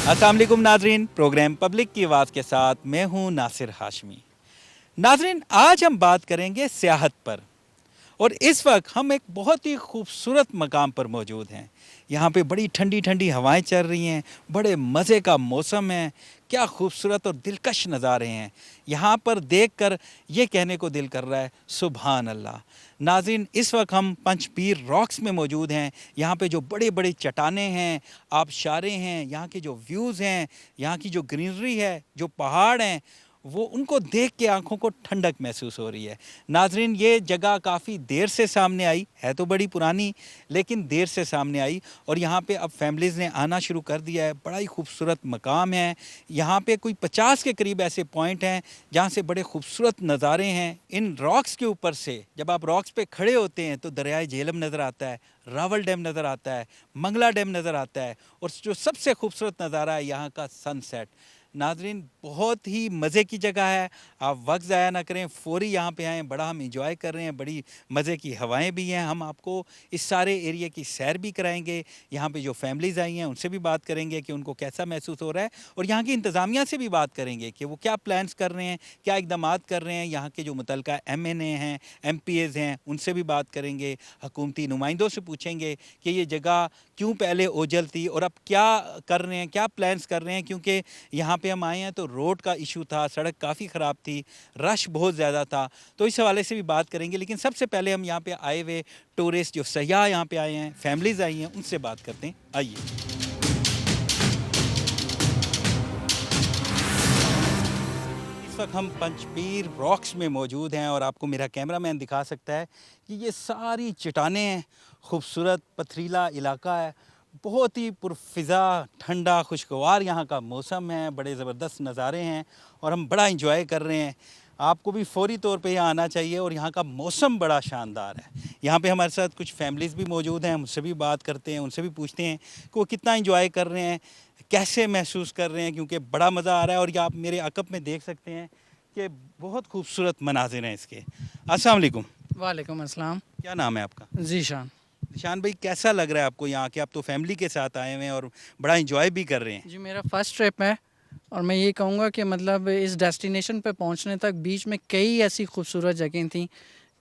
अस्सलाम वालेकुम नाजरीन, प्रोग्राम पब्लिक की आवाज़ के साथ मैं हूं नासिर हाशमी। नाजरीन, आज हम बात करेंगे सियाहत पर और इस वक्त हम एक बहुत ही खूबसूरत मकाम पर मौजूद हैं। यहाँ पे बड़ी ठंडी ठंडी हवाएं चल रही हैं, बड़े मज़े का मौसम है, क्या खूबसूरत और दिलकश नज़ारे हैं। यहाँ पर देखकर ये कहने को दिल कर रहा है सुभान अल्लाह। नाज़रीन, इस वक्त हम पंचपीर रॉक्स में मौजूद हैं। यहाँ पे जो बड़े बड़े चट्टानें हैं, आबशारें हैं, यहाँ के जो व्यूज़ हैं, यहाँ की जो ग्रीनरी है, जो पहाड़ हैं, वो उनको देख के आंखों को ठंडक महसूस हो रही है। नाजरीन, ये जगह काफ़ी देर से सामने आई है, तो बड़ी पुरानी लेकिन देर से सामने आई और यहाँ पे अब फैमिलीज़ ने आना शुरू कर दिया है। बड़ा ही खूबसूरत मकाम है। यहाँ पे कोई 50 के करीब ऐसे पॉइंट हैं जहाँ से बड़े खूबसूरत नज़ारे हैं। इन रॉक्स के ऊपर से जब आप रॉक्स पे खड़े होते हैं तो दरियाए झेलम नज़र आता है, रावल डैम नज़र आता है, मंगला डैम नज़र आता है और जो सबसे खूबसूरत नज़ारा है यहाँ का सनसेट। नाजरीन, बहुत ही मज़े की जगह है, आप वक्त ज़ाया ना करें, फ़ौरी यहाँ पे आएँ। बड़ा हम इंजॉय कर रहे हैं, बड़ी मज़े की हवाएं भी हैं। हम आपको इस सारे एरिया की सैर भी कराएंगे। यहाँ पे जो फैमिलीज़ आई हैं उनसे भी बात करेंगे कि उनको कैसा महसूस हो रहा है और यहाँ की इंतज़ामिया से भी बात करेंगे कि वो क्या प्लान्स कर रहे हैं, क्या इक़दामात कर रहे हैं। यहाँ के जो मुतल्लिका MNA हैं, MPAs हैं, उनसे भी बात करेंगे। हुकूमती नुमाइंदों से पूछेंगे कि ये जगह क्यों पहले ओझल थी और अब क्या कर रहे हैं, क्या प्लान्स कर रहे हैं। क्योंकि यहाँ पे हम आए हैं तो रोड का इशू था, सड़क काफ़ी ख़राब थी, रश बहुत ज़्यादा था, तो इस हवाले से भी बात करेंगे। लेकिन सबसे पहले हम यहाँ पे आए हुए टूरिस्ट, जो सयाह यहाँ पे आए हैं, फैमिलीज़ आई हैं, उनसे बात करते हैं। आइए। इस वक्त हम पंचपीर रॉक्स में मौजूद हैं और आपको मेरा कैमरामैन दिखा सकता है कि ये सारी चट्टानें हैं, खूबसूरत पथरीला इलाका है, बहुत ही पुरफ़िज़ा, ठंडा, खुशगवार यहाँ का मौसम है, बड़े ज़बरदस्त नज़ारे हैं और हम बड़ा इंजॉय कर रहे हैं। आपको भी फ़ौरी तौर पे यहाँ आना चाहिए और यहाँ का मौसम बड़ा शानदार है। यहाँ पे हमारे साथ कुछ फैमिलीज़ भी मौजूद हैं, उनसे भी बात करते हैं, उनसे भी पूछते हैं कि वो कितना इंजॉय कर रहे हैं, कैसे महसूस कर रहे हैं, क्योंकि बड़ा मज़ा आ रहा है। और ये आप मेरे अक़ब में देख सकते हैं कि बहुत खूबसूरत मनाज़िर हैं इसके। अस्सलाम वालेकुम। वालेकुम अस्सलाम। क्या नाम है आपका? ज़ीशान। निशान भाई, कैसा लग रहा है आपको यहाँ के? आप तो फैमिली के साथ आए हुए हैं और बड़ा इंजॉय भी कर रहे हैं। जी, मेरा फ़र्स्ट ट्रिप है और मैं ये कहूँगा कि मतलब इस डेस्टिनेशन पे पहुँचने तक बीच में कई ऐसी खूबसूरत जगहें थी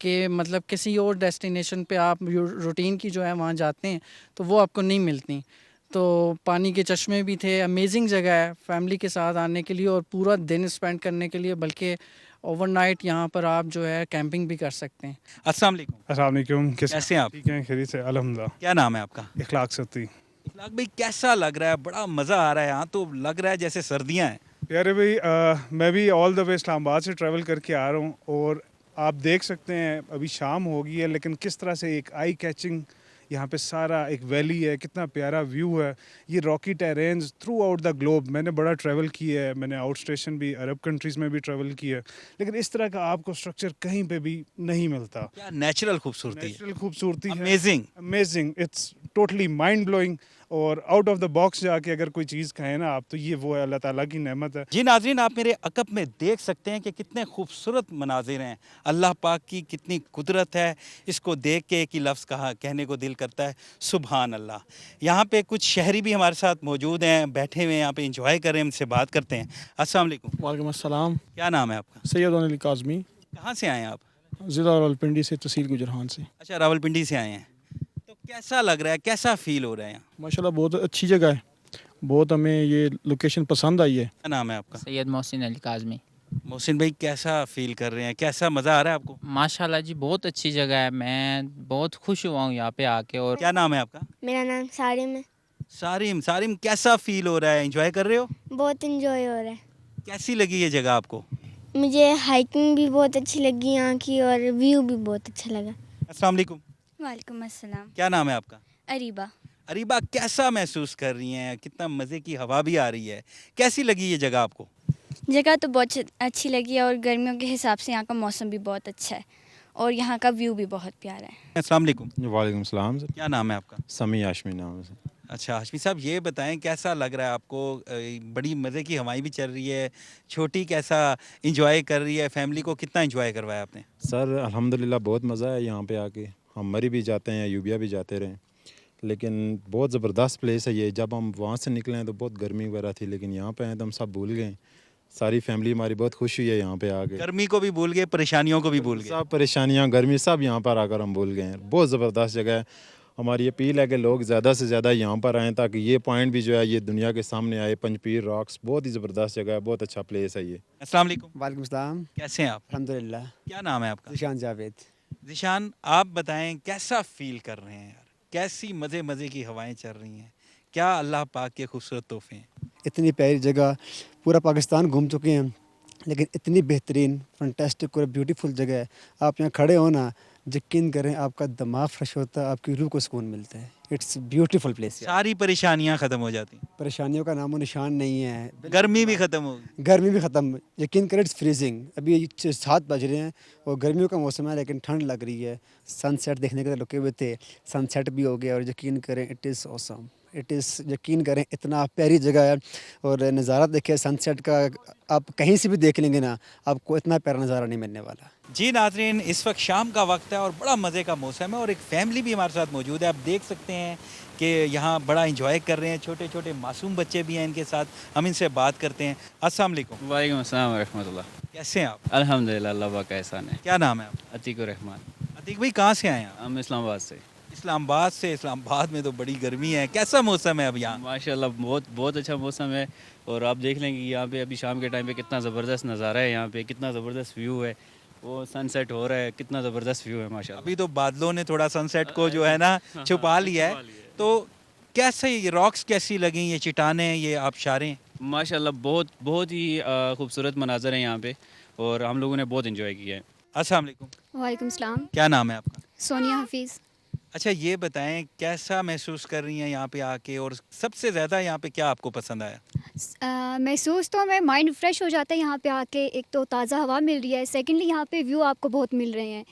कि मतलब किसी और डेस्टिनेशन पे आप रूटीन की जो है वहाँ जाते हैं तो वो आपको नहीं मिलती। तो पानी के चश्मे भी थे, अमेजिंग जगह है फैमिली के साथ आने के लिए और पूरा दिन स्पेंड करने के लिए, बल्कि ओवरनाइट यहाँ पर आप जो है कैंपिंग भी कर सकते हैं। अस्सलाम वालेकुम। अस्सलाम वालेकुम। कैसे हैं आप? ठीक हैं, खैरियत से, अल्हम्दुलिल्लाह। क्या नाम है आपका? इखलाक सती। इखलाक भाई, कैसा लग रहा है? बड़ा मज़ा आ रहा है यहाँ, तो लग रहा है जैसे सर्दियाँ हैं। प्यारे भाई, मैं भी ऑल द वे इस्लामाबाद से ट्रैवल करके आ रहा हूँ और आप देख सकते हैं अभी शाम हो गई है, लेकिन किस तरह से एक आई कैचिंग यहाँ पे सारा एक वैली है, कितना प्यारा व्यू है। ये rocky terrains throughout the globe, मैंने बड़ा ट्रैवल किया है, मैंने आउट स्टेशन भी अरब कंट्रीज़ में भी ट्रैवल किया है, लेकिन इस तरह का आपको स्ट्रक्चर कहीं पे भी नहीं मिलता। क्या नेचुरल खूबसूरती है, नेचुरल खूबसूरती है, amazing. Amazing, it's totally mind blowing. और आउट ऑफ द बॉक्स जाके अगर कोई चीज़ खाए ना आप, तो ये वो है, अल्लाह ताला की नेमत है। जी नाज़रीन, आप मेरे अक़ब में देख सकते हैं कि कितने खूबसूरत मनाज़िर हैं। अल्लाह पाक की कितनी कुदरत है, इसको देख के एक ही लफ्ज़ कहने को दिल करता है सुभान अल्लाह। यहाँ पे कुछ शहरी भी हमारे साथ मौजूद हैं, बैठे हुए हैं यहाँ पे, इंजॉय कर रहे हैं, उनसे बात करते हैं। अस्सलाम वालेकुम। वालेकुम अस्सलाम। क्या नाम है आपका? सैयद अली काज़मी, कहाँ से आए हैं आप? ज़िला रावलपिंडी से, तहसील गुजरान से। अच्छा, रावलपिंडी से आए हैं। तो कैसा लग रहा है, कैसा फ़ील हो रहा है यहाँ? माशाल्लाह बहुत अच्छी जगह है, बहुत हमें ये लोकेशन पसंद आई है। क्या नाम है आपका? सैयद मोहसिन अली काज़मी। मोहसिन भाई, कैसा फ़ील कर रहे हैं, कैसा मज़ा आ रहा है आपको? माशाल्लाह जी, बहुत अच्छी जगह है, मैं बहुत खुश हुआ हूँ यहाँ पे आके। और क्या नाम है आपका? मेरा नाम सारिम है। सारिम। सारिम, कैसा फ़ील हो रहा है, एंजॉय कर रहे हो? बहुत इंजॉय हो रहा है। कैसी लगी ये जगह आपको? मुझे हाइकिंग भी बहुत अच्छी लगी यहाँ की और व्यू भी बहुत अच्छा लगा। अस्सलाम वालेकुम। वालेकुम अस्सलाम। क्या नाम है आपका? अरीबा। अरीबा, कैसा महसूस कर रही हैं? कितना मज़े की हवा भी आ रही है, कैसी लगी ये जगह आपको? जगह तो बहुत अच्छी लगी है और गर्मियों के हिसाब से यहाँ का मौसम भी बहुत अच्छा है और यहाँ का व्यू भी बहुत प्यारा है। अस्सलाम वालेकुम। वालेकुम सलाम सर। क्या नाम है आपका? समी हाशमी नाम है सर। अच्छा हाशमी साहब, ये बताएं कैसा लग रहा है आपको? बड़ी मज़े की हवाएं भी चल रही है, छोटी कैसा इंजॉय कर रही है, फैमिली को कितना इंजॉय करवाया आपने? सर अल्हम्दुलिल्लाह बहुत मज़ा है यहाँ पे आके। हम मरी भी जाते हैं, यूबिया भी जाते रहे, لیکن بہت زبردست پلیس ہے یہ. جب ہم وہاں سے نکلے ہیں تو بہت گرمی وغیرہ تھی, لیکن یہاں پہ ہیں تو ہم سب بھول گئے. ساری فیملی ہماری بہت خوش ہوئی ہے یہاں پہ آ کے. گرمی کو بھی بھول گئے, پریشانیوں کو بھی بھول گئے. سب پریشانیاں, گرمی سب یہاں پر آ کر ہم بھول گئے ہیں. بہت زبردست جگہ ہے. ہماری اپیل ہے کہ لوگ زیادہ سے زیادہ یہاں پر آئیں تاکہ یہ پوائنٹ بھی جو ہے یہ دنیا کے سامنے آئے. پنجپیر راکس بہت ہی زبردست جگہ ہے, بہت اچھا پلیس ہے یہ. السلام علیکم. وعلیکم السلام. کیسے ہیں آپ؟ الحمدللہ. کیا نام ہے آپ کا؟ ذیشان جاوید. ذیشان, آپ بتائیں کیسا فیل کر رہے ہیں یار؟ کیسی مزے کی ہوائیں چل رہی ہیں؟ کیا اللہ پاک کے خوبصورت تحفے ہیں؟ اتنی پیاری جگہ, پورا پاکستان گھوم چکے ہیں, لیکن اتنی بہترین فنٹاسٹک اور بیوٹیفل جگہ ہے. آپ یہاں کھڑے ہو نا, یقین کریں آپ کا دماغ فریش ہوتا ہے, آپ کی روح کو سکون ملتا ہے. It's beautiful place. ساری پریشانیاں ختم ہو جاتی ہیں, پریشانیوں کا نام و نشان نہیں ہے. گرمی بھی ختم ہوگی. گرمی بھی ختم. یقین کریں اٹس فریزنگ. ابھی 7 بج رہے ہیں اور گرمیوں کا موسم ہے, لیکن ٹھنڈ لگ رہی ہے. سن سیٹ دیکھنے کے رکے ہوئے تھے, سن سیٹ بھی ہو گیا, اور یقین کریں اٹ از اوسم. یقین کریں اتنا پیاری جگہ ہے, اور نظارہ دیکھیں سن سیٹ کا, آپ کہیں سے بھی دیکھ لیں گے نا, آپ کو اتنا پیارا نظارہ نہیں ملنے والا. جی ناظرین, اس وقت شام کا وقت ہے اور بڑا مزے کا موسم ہے, اور ایک فیملی بھی ہمارے ساتھ موجود ہے. آپ دیکھ سکتے ہیں کہ یہاں بڑا انجوائے کر رہے ہیں. چھوٹے چھوٹے معصوم بچے بھی ہیں ان کے ساتھ, ہم ان سے بات کرتے ہیں. السلام علیکم. وعلیکم السلام ورحمۃ اللہ. کیسے ہیں آپ؟ الحمدللہ, اللہ پاک کا احسان ہے. کیا نام ہے آپ؟ عتیق الرحمان. عتیق بھائی, کہاں سے آئے ہیں آپ؟ ہم اسلام آباد سے. اسلام آباد سے. اسلام آباد میں تو بڑی گرمی ہے, کیسا موسم ہے اب یہاں؟ ماشاءاللہ بہت اچھا موسم ہے, اور آپ دیکھ لیں کہ یہاں پہ ابھی شام کے ٹائم پہ کتنا زبردست نظارہ ہے, یہاں پہ کتنا زبردست ویو ہے, وہ سن سیٹ ہو رہا ہے, کتنا زبردست ویو ہے ماشاءاللہ. ابھی تو بادلوں نے تھوڑا سن سیٹ کو جو ہے نا چھپا لیا ہے. تو کیسے یہ راکس کیسی لگیں, یہ چٹانیں, یہ آبشاریں؟ ماشاءاللہ بہت ہی خوبصورت مناظر ہیں یہاں پہ, اور ہم لوگوں نے بہت انجوائے کیا ہے. السلام علیکم. وعلیکم السلام. کیا نام ہے آپ کا؟ سونیا حفیظ. اچھا, یہ بتائیں کیسا محسوس کر رہی ہیں یہاں پہ آ کے, اور سب سے زیادہ یہاں پہ کیا آپ کو پسند آیا؟ محسوس تو ہمیں مائنڈ فریش ہو جاتا ہے یہاں پہ آ کے. ایک تو تازہ ہوا مل رہی ہے, سیکنڈلی یہاں پہ ویو آپ کو بہت مل رہے ہیں.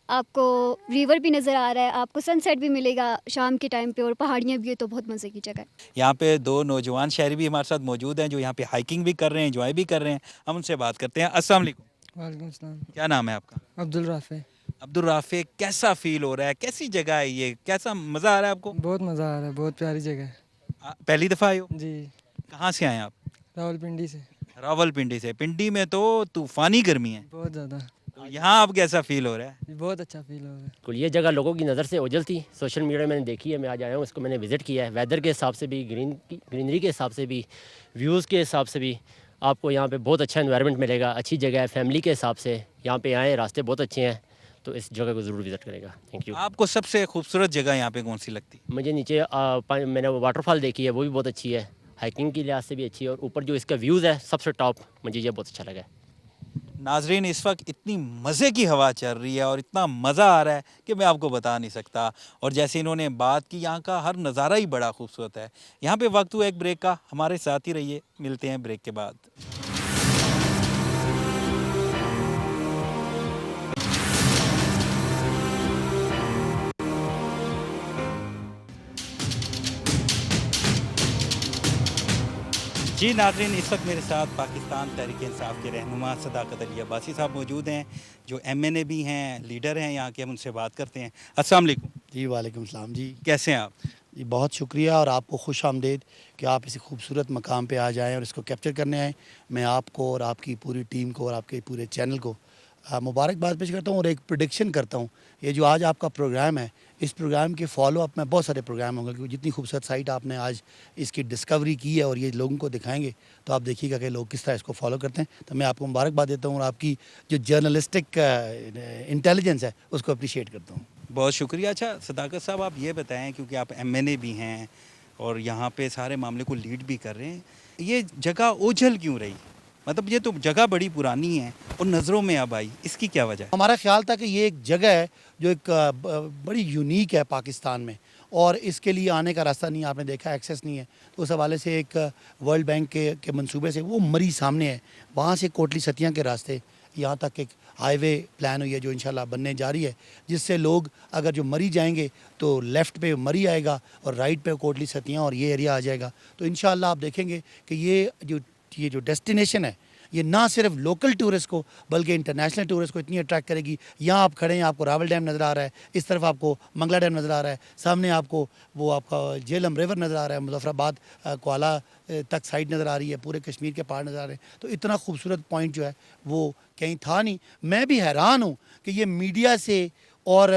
آپ کو ریور بھی نظر آ رہا ہے, آپ کو سن سیٹ بھی ملے گا شام کے ٹائم پہ, اور پہاڑیاں بھی ہے, تو بہت مزے کی جگہ ہے. یہاں پہ 2 نوجوان شہری بھی ہمارے ساتھ موجود ہیں جو یہاں پہ ہائکنگ بھی کر رہے ہیں, انجوائے بھی کر رہے ہیں. ہم ان سے بات کرتے ہیں. السلام علیکم. وعلیکم السلام. کیا نام ہے آپ کا؟ عبدالرافع. عبدالرافع, کیسا فیل ہو رہا ہے, کیسی جگہ ہے یہ, کیسا مزہ آ رہا ہے آپ کو؟ بہت مزہ آ رہا ہے, بہت پیاری جگہ ہے. پہلی دفعہ آئے ہو؟ جی, کہاں سے آئے ہیں آپ؟ راولپنڈی سے. راولپنڈی سے. پنڈی میں تو طوفانی گرمی ہے, بہت زیادہ. تو یہاں اب کیسا فیل ہو رہا ہے؟ بہت اچھا فیل ہو رہا ہے. یہ جگہ لوگوں کی نظر سے اوجھل تھی, سوشل میڈیا میں نے دیکھی ہے, میں آج آیا ہوں, اس کو میں نے وزٹ کیا ہے. ویدر کے حساب سے بھی, گرینری کے حساب سے بھی, ویوز کے حساب سے بھی آپ کو یہاں پہ بہت اچھا انوائرمنٹ ملے گا. اچھی جگہ ہے فیملی کے حساب سے, یہاں پہ آئیں, راستے بہت اچھے ہیں, تو اس جگہ کو ضرور وزٹ کرے گا. Thank you. آپ کو سب سے خوبصورت جگہ یہاں پہ کون سی لگتی؟ مجھے نیچے میں نے واٹر فال دیکھی ہے, وہ بھی بہت اچھی ہے, ہائکنگ کے لحاظ سے بھی اچھی ہے, اور اوپر جو اس کا ویوز ہے سب سے ٹاپ, مجھے یہ بہت اچھا لگا ہے. ناظرین, اس وقت اتنی مزے کی ہوا چل رہی ہے اور اتنا مزہ آ رہا ہے کہ میں آپ کو بتا نہیں سکتا. اور جیسے انہوں نے بات کی, یہاں کا ہر نظارہ ہی بڑا خوبصورت ہے. یہاں پہ وقت ہوا ایک بریک کا, ہمارے ساتھ ہی رہیے, ملتے ہیں بریک کے بعد. جی ناظرین, اس وقت میرے ساتھ پاکستان تحریک انصاف کے رہنما صداقت علی عباسی صاحب موجود ہیں, جو MNA بھی ہیں, لیڈر ہیں یہاں کے. ہم ان سے بات کرتے ہیں. السلام علیکم. جی وعلیکم السلام. جی کیسے ہیں آپ؟ جی بہت شکریہ, اور آپ کو خوش آمدید کہ آپ اسی خوبصورت مقام پہ آ جائیں اور اس کو کیپچر کرنے آئیں. میں آپ کو اور آپ کی پوری ٹیم کو اور آپ کے پورے چینل کو مبارکباد پیش کرتا ہوں, اور ایک پریڈکشن کرتا ہوں. یہ جو آج آپ کا پروگرام ہے, اس پروگرام کے فالو اپ میں بہت سارے پروگرام ہوں گے, کیونکہ جتنی خوبصورت سائٹ آپ نے آج اس کی ڈسکوری کی ہے اور یہ لوگوں کو دکھائیں گے, تو آپ دیکھیے گا کہ لوگ کس طرح اس کو فالو کرتے ہیں. تو میں آپ کو مبارکباد دیتا ہوں, اور آپ کی جو جرنلسٹک انٹیلیجنس ہے اس کو اپریشیٹ کرتا ہوں. بہت شکریہ. اچھا صداقت صاحب, آپ یہ بتائیں, کیونکہ آپ MNA بھی ہیں اور یہاں پہ سارے معاملے کو لیڈ بھی کر رہے ہیں, یہ جگہ اوجھل کیوں رہی؟ مطلب یہ تو جگہ بڑی پرانی ہے اور نظروں میں اب آئی, اس کی کیا وجہ ہے؟ ہمارا خیال تھا کہ یہ ایک جگہ ہے جو ایک بڑی یونیک ہے پاکستان میں, اور اس کے لیے آنے کا راستہ نہیں, آپ نے دیکھا ایکسیس نہیں ہے. تو اس حوالے سے ایک ورلڈ بینک کے منصوبے سے وہ مری سامنے ہے, وہاں سے کوٹلی ستیاں کے راستے یہاں تک ایک ہائی وے پلان ہوئی ہے جو انشاءاللہ بننے جاری ہے, جس سے لوگ اگر جو مری جائیں گے تو لیفٹ پہ مری آئے گا اور رائٹ پہ کوٹلی ستیاں اور یہ ایریا آ جائے گا. تو انشاءاللہ آپ دیکھیں گے کہ یہ جو ڈیسٹینیشن ہے یہ نہ صرف لوکل ٹورسٹ کو بلکہ انٹرنیشنل ٹورسٹ کو اتنی اٹریکٹ کرے گی. یہاں آپ کھڑے ہیں, آپ کو راول ڈیم نظر آ رہا ہے, اس طرف آپ کو منگلا ڈیم نظر آ رہا ہے, سامنے آپ کو وہ آپ کا جہلم ریور نظر آ رہا ہے, مظفر آباد کوالا تک سائڈ نظر آ رہی ہے, پورے کشمیر کے پہاڑ نظر آ رہے ہیں. تو اتنا خوبصورت پوائنٹ جو ہے وہ کہیں تھا نہیں. میں بھی حیران ہوں کہ یہ میڈیا سے اور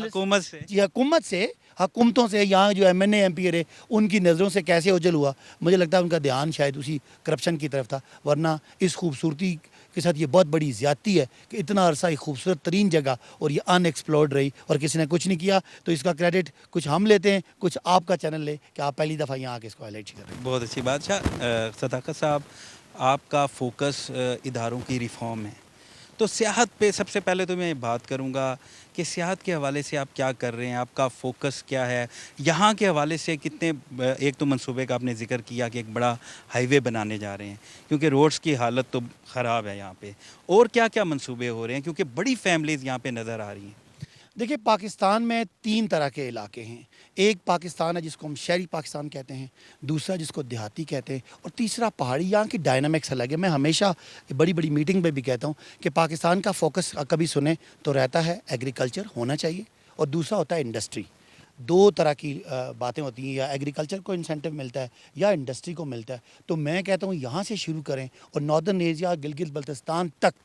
حکومت سے حکومتوں سے یہاں جو M N A M P رہے ان کی نظروں سے کیسے اوجھل ہوا. مجھے لگتا ہے ان کا دھیان شاید اسی کرپشن کی طرف تھا, ورنہ اس خوبصورتی کے ساتھ یہ بہت بڑی زیادتی ہے کہ اتنا عرصہ ایک خوبصورت ترین جگہ اور یہ ان ایکسپلورڈ رہی اور کسی نے کچھ نہیں کیا. تو اس کا کریڈٹ کچھ ہم لیتے ہیں, کچھ آپ کا چینل لے کہ آپ پہلی دفعہ یہاں آ کے اس کو ہائی لائٹ کر رہے ہیں. بہت اچھی بات. صداقت صاحب, آپ کا فوکس اداروں کی ریفارم ہے, تو سیاحت پہ سب سے پہلے تو میں بات کروں گا کہ سیاحت کے حوالے سے آپ کیا کر رہے ہیں, آپ کا فوکس کیا ہے, یہاں کے حوالے سے کتنے, ایک تو منصوبے کا آپ نے ذکر کیا کہ ایک بڑا ہائی وے بنانے جا رہے ہیں کیونکہ روڈز کی حالت تو خراب ہے یہاں پہ, اور کیا کیا منصوبے ہو رہے ہیں کیونکہ بڑی فیملیز یہاں پہ نظر آ رہی ہیں. دیکھیں, پاکستان میں 3 طرح کے علاقے ہیں. ایک پاکستان ہے جس کو ہم شہری پاکستان کہتے ہیں, دوسرا جس کو دیہاتی کہتے ہیں, اور تیسرا پہاڑی. یہاں کی ڈائنامکس الگ ہے. میں ہمیشہ بڑی بڑی میٹنگ میں بھی کہتا ہوں کہ پاکستان کا فوکس کبھی سنیں تو رہتا ہے ایگریکلچر ہونا چاہیے, اور دوسرا ہوتا ہے انڈسٹری. 2 طرح کی باتیں ہوتی ہیں, یا ایگریکلچر کو انسینٹیو ملتا ہے یا انڈسٹری کو ملتا ہے. تو میں کہتا ہوں یہاں سے شروع کریں, اور ناردرن ایریا گلگت بلتستان تک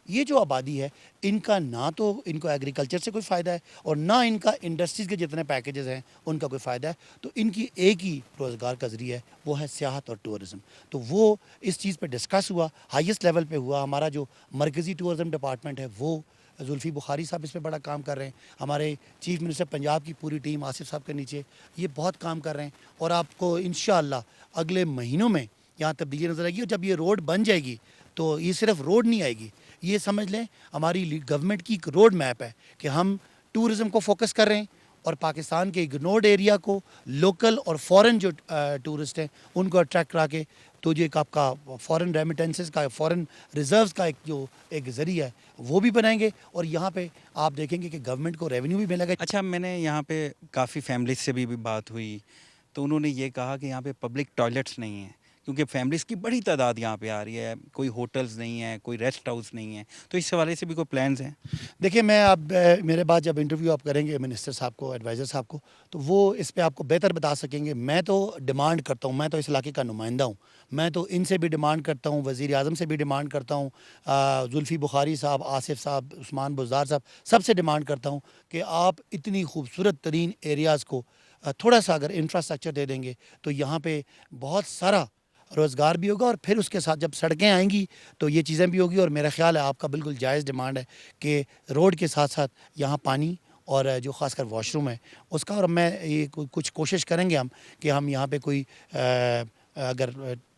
یہ جو آبادی ہے ان کا نہ تو ان کو ایگریکلچر سے کوئی فائدہ ہے اور نہ ان کا انڈسٹریز کے جتنے پیکیجز ہیں ان کا کوئی فائدہ ہے. تو ان کی ایک ہی روزگار کا ذریعہ ہے, وہ ہے سیاحت اور ٹورزم. تو وہ اس چیز پہ ڈسکس ہوا, ہائیسٹ لیول پہ ہوا. ہمارا جو مرکزی ٹورزم ڈپارٹمنٹ ہے وہ زلفی بخاری صاحب اس پہ بڑا کام کر رہے ہیں. ہمارے چیف منسٹر پنجاب کی پوری ٹیم آصف صاحب کے نیچے یہ بہت کام کر رہے ہیں, اور آپ کو انشاءاللہ اگلے مہینوں میں یہاں تبدیلی نظر آئے گی. اور جب یہ روڈ بن جائے گی تو یہ صرف روڈ نہیں آئے گی, یہ سمجھ لیں ہماری گورنمنٹ کی ایک روڈ میپ ہے کہ ہم ٹورزم کو فوکس کر رہے ہیں, اور پاکستان کے اگنورڈ ایریا کو لوکل اور فورن جو ٹورسٹ ہیں ان کو اٹریکٹ کرا کے تو جو ایک آپ کا فورن ریمیٹنسز کا, فورن ریزروز کا ایک ذریعہ ہے وہ بھی بنائیں گے. اور یہاں پہ آپ دیکھیں گے کہ گورنمنٹ کو ریونیو بھی ملے گا. اچھا, میں نے یہاں پہ کافی فیملیز سے بھی بات ہوئی تو انہوں نے یہ کہا کہ یہاں پہ پبلک ٹوائلٹس نہیں ہیں کیونکہ فیملیز کی بڑی تعداد یہاں پہ آ رہی ہے, کوئی ہوٹلز نہیں ہیں, کوئی ریسٹ ہاؤس نہیں ہے. تو اس حوالے سے بھی کوئی پلانز ہیں؟ دیکھیں, میں اب میرے بعد جب انٹرویو آپ کریں گے منسٹر صاحب کو, ایڈوائزر صاحب کو, تو وہ اس پہ آپ کو بہتر بتا سکیں گے. میں تو ڈیمانڈ کرتا ہوں, میں تو اس علاقے کا نمائندہ ہوں, میں تو ان سے بھی ڈیمانڈ کرتا ہوں, وزیر اعظم سے بھی ڈیمانڈ کرتا ہوں, زلفی بخاری صاحب, آصف صاحب, عثمان بزدار صاحب, سب سے ڈیمانڈ کرتا ہوں کہ آپ اتنی خوبصورت ترین ایریاز کو تھوڑا سا اگر انفراسٹرکچر دے دیں گے تو یہاں پہ بہت سارا روزگار بھی ہوگا, اور پھر اس کے ساتھ جب سڑکیں آئیں گی تو یہ چیزیں بھی ہوگی. اور میرا خیال ہے آپ کا بالکل جائز ڈیمانڈ ہے کہ روڈ کے ساتھ ساتھ یہاں پانی اور جو خاص کر واش روم ہے اس کا, اور میں یہ کچھ کوشش کریں گے ہم کہ ہم یہاں پہ کوئی اگر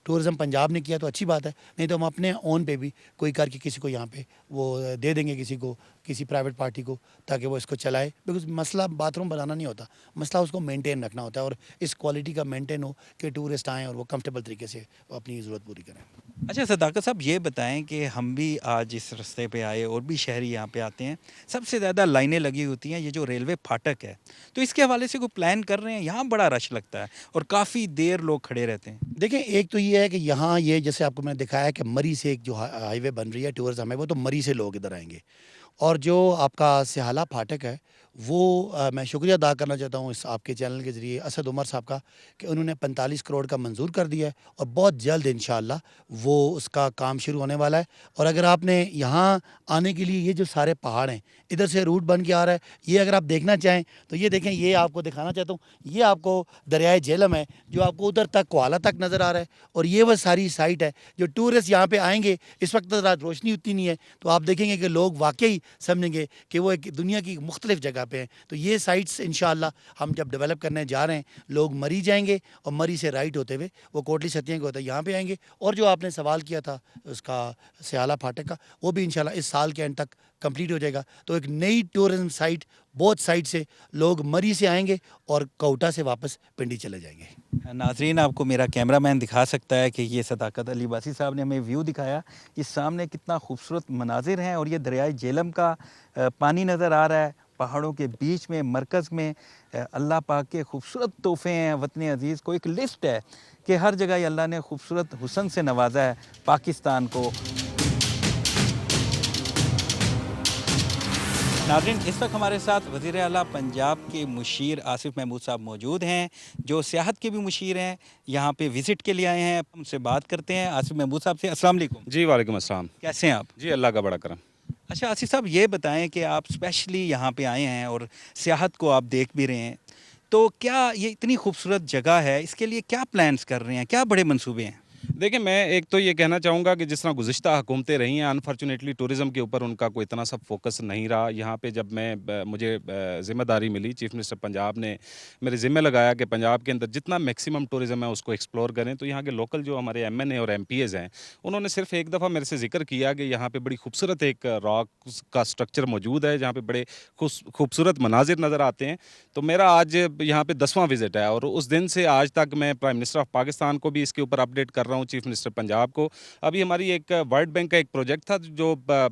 ٹورزم پنجاب نے کیا تو اچھی بات ہے, نہیں تو ہم اپنے اون پہ بھی کوئی کر کے کسی کو یہاں پہ وہ دے دیں گے, کسی کو, کسی پرائیویٹ پارٹی کو, تاکہ وہ اس کو چلائے. بیکاز مسئلہ باتھ روم بنانا نہیں ہوتا, مسئلہ اس کو مینٹین رکھنا ہوتا ہے, اور اس کوالٹی کا مینٹین ہو کہ ٹورسٹ آئیں اور وہ کمفرٹیبل طریقے سے اپنی ضرورت پوری کریں. اچھا صداقت صاحب, یہ بتائیں کہ ہم بھی آج اس رستے پہ آئے اور بھی شہری یہاں پہ آتے ہیں, سب سے زیادہ لائنیں لگی ہوتی ہیں یہ جو ریلوے پھاٹک ہے, تو اس کے حوالے سے کوئی پلان کر رہے ہیں؟ یہاں بڑا رش لگتا ہے اور کافی دیر لوگ کھڑے رہتے ہیں. دیکھیں, ایک تو یہ ہے کہ یہاں یہ جیسے آپ کو میں نے دکھایا ہے کہ مری سے ایک جو ہائی وے بن رہی ہے ٹورزم ہے, وہ تو مری سے لوگ ادھر آئیں گے. اور جو آپ کا سیالہ پھاٹک ہے وہ میں شکریہ ادا کرنا چاہتا ہوں اس آپ کے چینل کے ذریعے اسد عمر صاحب کا کہ انہوں نے 45 کروڑ کا منظور کر دیا ہے, اور بہت جلد انشاءاللہ وہ اس کا کام شروع ہونے والا ہے. اور اگر آپ نے یہاں آنے کے لیے یہ جو سارے پہاڑ ہیں ادھر سے روٹ بن کے آ رہا ہے, یہ اگر آپ دیکھنا چاہیں تو یہ دیکھیں, یہ آپ کو دکھانا چاہتا ہوں, یہ آپ کو دریائے جہلم ہے جو آپ کو ادھر تک کوالا تک نظر آ رہا ہے, اور یہ وہ ساری سائٹ ہے جو ٹورسٹ یہاں پہ آئیں گے. اس وقت رات روشنی اتنی نہیں ہے تو آپ دیکھیں گے کہ لوگ واقعی سمجھیں گے کہ وہ ایک دنیا کی مختلف جگہ پہ ہیں. تو یہ سائٹس انشاءاللہ ہم جب ڈیولپ کرنے جا رہے ہیں, لوگ مری جائیں گے اور مری سے رائٹ ہوتے ہوئے وہ کوٹلی ستیاں کے ہوتے ہیں یہاں پہ آئیں گے. اور جو آپ نے سوال کیا تھا اس کا سیالہ پھاٹک کا, وہ بھی انشاءاللہ اس سال کے اینڈ تک کمپلیٹ ہو جائے گا. تو ایک نئی ٹورزم سائٹ, بہت سائٹ سے لوگ مری سے آئیں گے اور کوٹا سے واپس پنڈی چلے جائیں گے. ناظرین, آپ کو میرا کیمرہ مین دکھا سکتا ہے کہ یہ صداقت علی باسی صاحب نے ہمیں ویو دکھایا, یہ سامنے کتنا خوبصورت مناظر ہیں, اور یہ دریائے جہلم کا پانی نظر آ رہا ہے, पहाड़ों के बीच में मरकज़ में अल्लाह पाक के खूबसूरत तोहफ़े हैं वतन अज़ीज़ को। एक लिस्ट है कि हर जगह ये अल्लाह ने खूबसूरत हुस्न से नवाजा है पाकिस्तान को। नाज़रीन, इस वक्त हमारे साथ वज़ीर आला पंजाब के मुशीर आसिफ महमूद साहब मौजूद हैं, जो सियाहत के भी मुशीर हैं, यहाँ पे विज़िट के लिए आए हैं। उनसे बात करते हैं आसिफ महमूद साहब से। अस्सलाम वालेकुम। जी वालेकुम अस्सलाम। कैसे हैं आप? जी अल्लाह का बड़ा करम। अच्छा आसिफ साहब, ये बताएं कि आप स्पेशली यहाँ पे आए हैं और सियाहत को आप देख भी रहे हैं, तो क्या ये इतनी खूबसूरत जगह है, इसके लिए क्या प्लान्स कर रहे हैं, क्या बड़े मंसूबे हैं? देखिए, मैं एक तो ये कहना चाहूँगा कि जिस तरह गुज़िश्ता हुकूमतें रही हैं, अनफॉर्चुनेटली टूरिज़्म के ऊपर उनका कोई इतना सा फोकस नहीं रहा। यहाँ पे जब मुझे ज़िम्मेदारी मिली, चीफ़ मिनिस्टर पंजाब ने मेरे ज़िम्मे लगाया कि पंजाब के अंदर जितना मैक्सिमम टूरिज़्म है उसको एक्सप्लोर करें, तो यहाँ के लोकल जो हमारे MNA और MPAs हैं, उन्होंने सिर्फ एक दफ़ा मेरे से ज़िक्र किया कि यहाँ पे बड़ी खूबसूरत एक रॉक का स्ट्रक्चर मौजूद है, जहाँ पे बड़े खूबसूरत मनाजिर नज़र आते हैं। तो मेरा आज यहाँ पे 10वां विज़िट है और उस दिन से आज तक मैं प्राइम मिनिस्टर ऑफ पाकिस्तान को भी इसके ऊपर अपडेट कर रहा हूँ, चीफ मिनिस्टर पंजाब को। अभी हमारी एक वर्ल्ड बैंक का एक प्रोजेक्ट था जो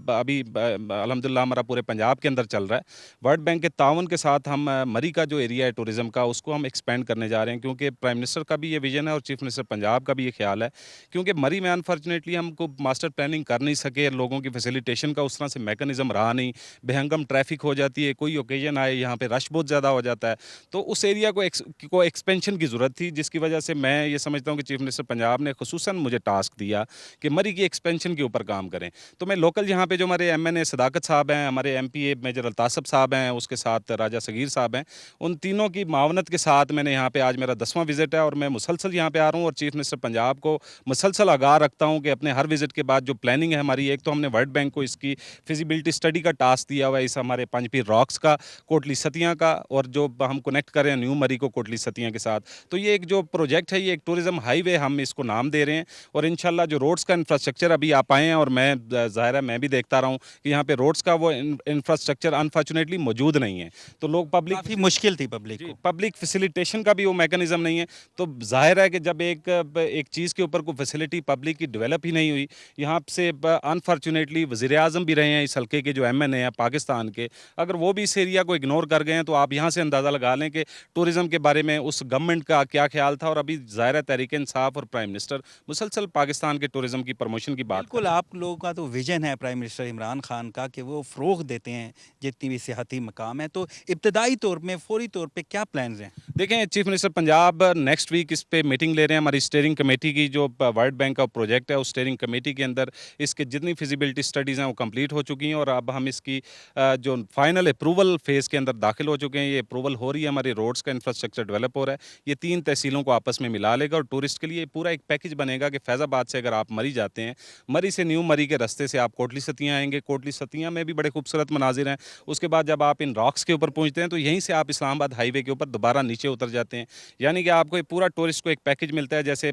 अभी अल्हम्दुलिल्लाह हमारा पूरे पंजाब के अंदर चल रहा है। वर्ल्ड बैंक के ताउन के साथ हम मरी का जो एरिया है टूरिज़्म का, उसको हम एक्सपेंड करने जा रहे हैं, क्योंकि प्राइम मिनिस्टर का भी ये विजन है और चीफ मिनिस्टर पंजाब का भी ये ख्याल है। क्योंकि मरी में अनफॉर्चुनेटली हमको मास्टर प्लानिंग कर नहीं सके, लोगों की फैसिलिटेशन का उस तरह से मैकेनिज़्म रहा नहीं, बेहंगम ट्रैफिक हो जाती है, कोई ओकेजन आए यहाँ पे रश बहुत ज़्यादा हो जाता है। तो उस एरिया को एक्सपेंशन की ज़रूरत थी, जिसकी वजह से मैं ये समझता हूँ कि चीफ मिनिस्टर पंजाब ने खुसूसन मुझे टास्क दिया कि मरी की एक्सपेंशन के ऊपर काम करें। तो मैं लोकल यहाँ पे जो हमारे MNA सदाकत साहब हैं, हमारे MPA मेजर अल्तासब साहब हैं, उसके साथ राजा सगीर साहब हैं, उन तीनों की मावनत के साथ मैंने यहाँ पे आज मेरा 10वां विज़िट है और मैं मुसलसल यहाँ पे आ रहा हूँ और चीफ मिनिस्टर पंजाब को मुसलसल आगाह रखता हूँ कि अपने हर विज़िट के बाद जो प्लानिंग है हमारी, एक तो हमने वर्ल्ड बैंक को इसकी फिजिबिलिटी स्टडी का टास्क दिया हुआ है, इस हमारे पंजपीर रॉक्स का, कोटली सतियाँ का, और जो हम कनेक्ट करें न्यू मरी को कोटली सतियाँ के साथ। तो ये एक जो प्रोजेक्ट है, ये एक टूरिज़्म हाईवे हम इसको नाम दे रहे हैं। और इंशाल्लाह जो रोड्स का इंफ्रास्ट्रक्चर अभी आप आए हैं और मैं ज़ाहिर है मैं भी देखता रहा हूँ कि यहाँ पे रोड्स का वो इंफ्रास्ट्रक्चर अनफॉर्चुनेटली मौजूद नहीं है। तो लोग काफ़ी मुश्किल थी पब्लिक फैसिलिटेशन का भी वो मैकेनिज़्म नहीं है। तो जाहिर है कि जब एक चीज़ के ऊपर कोई फैसिलिटी पब्लिक की डेवलप ही नहीं हुई, यहाँ से अनफॉर्चुनेटली वज़ीर आज़म भी रहे हैं इस हल्के के जो MNA हैं पाकिस्तान के, अगर वो भी इस एरिया को इग्नोर कर गए हैं तो आप यहाँ से अंदाज़ा लगा लें कि टूरिज़्म के बारे में उस गवर्नमेंट का क्या ख्याल था। और अभी ज़ाहिर है तहरीक इंसाफ और प्राइम मिनिस्टर मुसलसल पाकिस्तान के टूरिज़्म की प्रमोशन की बात। बिल्कुल, आप लोगों का तो विजन है प्राइम मिनिस्टर इमरान खान का कि वो फ़रोग़ देते हैं जितनी भी सियाहती मकाम है। तो इब्तदाई तौर में फौरी तौर पे क्या प्लान्स हैं? देखें, chief minister Punjab next week इस पे मीटिंग ले रहे हैं। हमारी स्टीयरिंग कमेटी की जो वर्ल्ड बैंक का प्रोजेक्ट है, उस स्टीयरिंग कमेटी के अंदर इसके जितनी फिजिबिलिटी स्टडीज़ हैं वो कंप्लीट हो चुकी हैं और अब हम इसकी जो फाइनल अप्रूवल फेज़ के अंदर दाखिल हो चुके हैं। ये अप्रूवल हो रही है, हमारे रोड्स का इंफ्रास्ट्रक्चर डेवलप हो रहा है। ये 3 तहसीलों को आपस में मिला लेगा और टूरिस्ट के लिए पूरा एक पैकेज बनेगा कि फैज़ाबाद से अगर आप मरी जाते हैं, मरी से न्यू मरी के रास्ते से आप कोटली सतियाँ आएंगे। कोटली सतियाँ में भी बड़े खूबसूरत मनाजिर हैं। उसके बाद जब आप इन रॉक्स के ऊपर पहुँचते हैं तो यहीं से आप इस्लामाबाद हाईवे के ऊपर दोबारा नीचे उतर जाते हैं। यानी कि आपको पूरा टूरिस्ट को एक पैकेज मिलता है। जैसे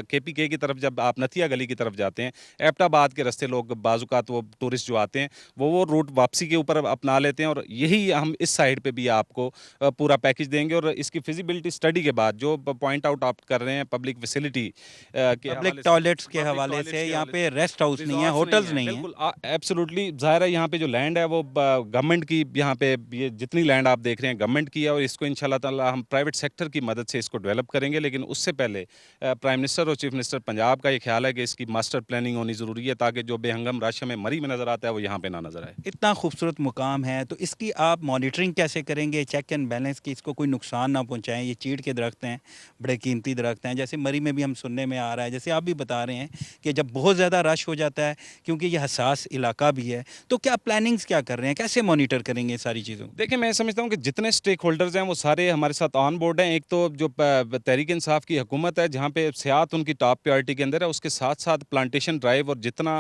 KPK की तरफ जब आप नथिया गली की तरफ जाते हैं, एबटाबाद के रास्ते लोग बाज़ुकात वो टूरिस्ट जो आते हैं वो रूट वापसी के ऊपर अपना लेते हैं, और यही हम इस साइड पे भी आपको पूरा पैकेज देंगे। और इसकी फिजिबिलिटी स्टडी के बाद जो पॉइंट आउट आप कर रहे हैं पब्लिक फैसिलिटी के पब्लिक टॉयलेट्स के हवाले से, यहाँ पे रेस्ट हाउस नहीं है, होटल्स नहीं है। बिल्कुल एब्सोल्युटली जाहिर है यहाँ पे जो लैंड है वो गवर्नमेंट की, यहाँ पे ये जितनी लैंड आप देख रहे हैं गवर्नमेंट की है और इसको इंशाल्लाह ताला हम प्राइवेट सेक्टर की मदद से इसको डेवलप करेंगे। लेकिन उससे पहले प्राइम मिनिस्टर और चीफ मिनिस्टर पंजाब का ये ख्याल है कि इसकी मास्टर प्लानिंग होनी ज़रूरी है ताकि जो बेहंगम रश हमें मरी में नज़र आता है वो यहाँ पे ना नज़र आए। इतना खूबसूरत मुकाम है तो इसकी आप मॉनिटरिंग कैसे करेंगे, चेक एंड बैलेंस की, इसको कोई नुकसान ना पहुँचाएँ? ये चीड़ के दरख्त हैं, बड़े कीमती दरख्त हैं, जैसे मरी में भी हम सुनने में आ रहा है, जैसे आप भी बता रहे हैं कि जब बहुत ज़्यादा रश हो जाता है, क्योंकि ये हसास इलाका भी है, तो क्या प्लानिंग्स क्या कर रहे हैं, कैसे मॉनिटर करेंगे सारी चीज़ों? देखिए, मैं समझता हूँ कि जितने स्टेक होल्डर्स हैं वो सारे हमारे साथ ऑन बोर्ड हैं। एक तो जो तहरीक इंसाफ की हुकूमत है जहाँ पे सियाहत उनकी टॉप प्रायोरिटी के अंदर है, उसके साथ साथ प्लांटेशन ड्राइव और जितना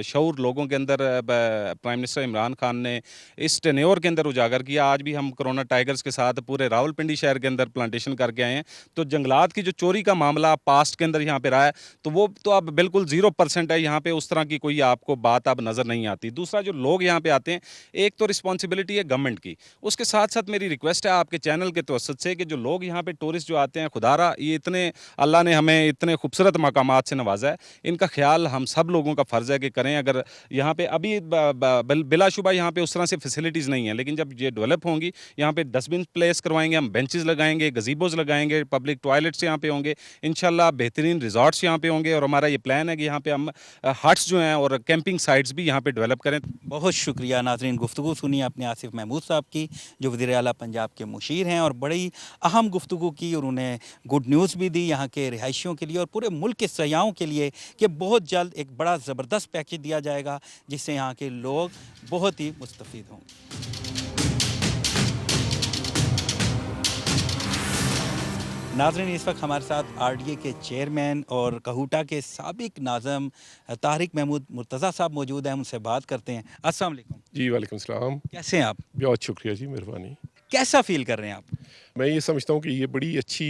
शऊर लोगों के अंदर प्राइम मिनिस्टर इमरान खान ने इस टेन्योर के अंदर उजागर किया। आज भी हम कोरोना टाइगर्स के साथ पूरे रावलपिंडी शहर के अंदर प्लांटेशन करके आए हैं। तो जंगलात की जो चोरी का मामला पास्ट के अंदर यहाँ पे रहा है, तो वो तो अब बिल्कुल 0% है। यहाँ पे उस तरह की कोई आपको बात अब नज़र नहीं आती। दूसरा, जो लोग यहाँ पे आते हैं, एक तो रिस्पॉन्सिबिलिटी है गवर्नमेंट की, उसके साथ साथ मेरी रिक्वेस्ट है आपके चैनल के तवसत से कि जो लोग यहाँ पे टूरिस्ट जो आते हैं, खुदारा ये इतने, अल्लाह ने हमें इतने खूबसूरत मकामात से नवाजा है, इनका ख्याल हम सब लोगों का फ़र्ज़ है कि करें। अगर यहाँ पे अभी बिलाशुबा यहाँ पे उस तरह से फैसिलिटीज़ नहीं है, लेकिन जब ये डेवलप होंगी, यहाँ पे डस्टबिन प्लेस करवाएंगे, हम बेंचेस लगाएंगे, गजीबोज लगाएंगे, पब्लिक टॉयलेट्स यहाँ पे होंगे, इंशाल्लाह बेहतरीन रिजॉर्ट्स यहाँ पे होंगे, और हमारा ये प्लान है कि यहाँ पे हम हट्स जो हैं और कैंपिंग साइट्स भी यहाँ पे डेवलप करें। बहुत शुक्रिया नाज़रीन, गुफ्तगू सुनी आपने आसिफ महमूद साहब की, जो वज़ीर आला पंजाब के मुशीर हैं, और बड़ी अहम गुफ्तगू की, और उन्हें गुड न्यूज़ भी दी यहाँ के रिहायशियों के लिए और पूरे मुल्क के सयाहों के लिए कि बहुत जल्द एक बड़ा ज़बरदस्त पैकेज दिया जाएगा जिससे यहाँ के लोग बहुत ही मुस्तफ़ीद होंगे। नाज़रीन, इस वक्त हमारे साथ RDA के चेयरमैन और कहूटा के साबिक नाज़म तारिक महमूद मुर्तज़ा साहब मौजूद हैं। उनसे बात करते हैं। अस्सलाम वालेकुम। जी वालेकुम सलाम। कैसे हैं आप? बहुत शुक्रिया जी, मेहरबानी। कैसा फील कर रहे हैं आप? मैं ये समझता हूँ कि ये बड़ी अच्छी